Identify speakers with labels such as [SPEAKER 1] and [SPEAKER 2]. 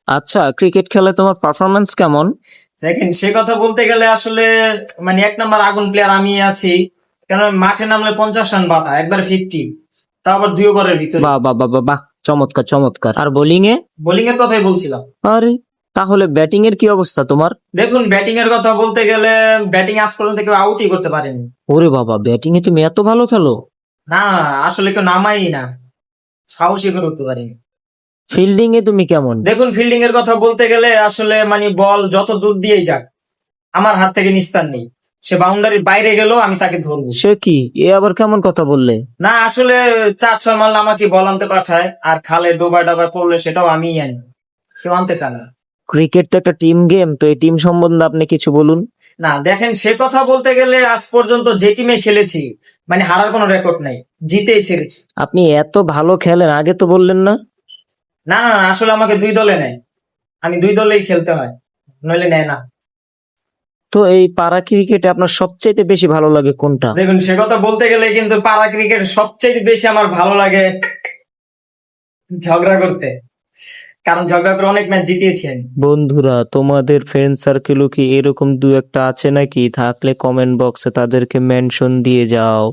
[SPEAKER 1] আচ্ছা, ক্রিকেট খেলায় তোমার পারফরমেন্স কেমন?
[SPEAKER 2] দেখেন, সে কথা বলতে গেলে আসলে মানে এক নম্বর আগুন প্লেয়ার আমি আছি। কেন মাঠে নামলে 50 রান বাধা, একবার 50, তা আবার 2 ওভারের ভিতরে।
[SPEAKER 1] বাহ বাহ বাহ বাহ বাহ, চমৎকার চমৎকার। আর বোলিং এ?
[SPEAKER 2] বোলিং এর কথাই বলছিলাম।
[SPEAKER 1] আরে, তাহলে ব্যাটিং এর কি অবস্থা তোমার?
[SPEAKER 2] দেখুন, ব্যাটিং এর কথা বলতে গেলে ব্যাটিং আজ পর্যন্ত কেউ আউটই করতে পারেনি।
[SPEAKER 1] ওরে বাবা, ব্যাটিং এ তুমি এত ভালো খেলো?
[SPEAKER 2] না, আসলে কেউ নামাই না, সাহসী করে উঠতে পারিনি।
[SPEAKER 1] ফিল্ডিং এ তুমি কেমন?
[SPEAKER 2] দেখুন, ফিল্ডিং এর কথা বলতে গেলে আসলে মানে বল যত দূর দিয়েই যাক, আমার হাত থেকে নিস্তার নেই। সে বাউন্ডারির বাইরে গেলেও আমি তাকে ধরবো।
[SPEAKER 1] সে কি, এ আবার কেমন কথা বললে?
[SPEAKER 2] না, আসলে 4-6 মারলে আমাকে বল আনতে পাঠায়, আর খালে ডোবা ডাবা পড়লে সেটাও আমিই আনি, কেউ আনতে চায় না।
[SPEAKER 1] ক্রিকেট তো একটা টিম গেম, তো এই টিম সম্বন্ধে আপনি কিছু বলুন।
[SPEAKER 2] না দেখেন, সে কথা বলতে গেলে আজ পর্যন্ত যে টিমে খেলেছি মানে হারার কোনো রেকর্ড নাই, জিতেই ছেড়েছি।
[SPEAKER 1] আপনি এত ভালো খেলেন, আগে তো বললেন না।
[SPEAKER 2] না না, আসলে আমাকে 2 দলে নেয়, আমি 2 দলেই খেলতে হয়, নইলে নেয় না।
[SPEAKER 1] তো এই পাড়া ক্রিকেটে আপনার সবচাইতে বেশি ভালো লাগে কোনটা?
[SPEAKER 2] দেখুন, সে কথা বলতে গেলে কিন্তু পাড়া ক্রিকেট সবচেয়ে বেশি আমার ভালো লাগে ঝগড়া করতে, কারণ ঝগড়া করে অনেক ম্যাচ জিতিয়েছি আমি।
[SPEAKER 1] বন্ধুরা, তোমাদের ফ্রেন্ড সার্কেলও কি এরকম দু একটা আছে নাকি? থাকলে কমেন্ট বক্সে তাদেরকে মেনশন দিয়ে যাও।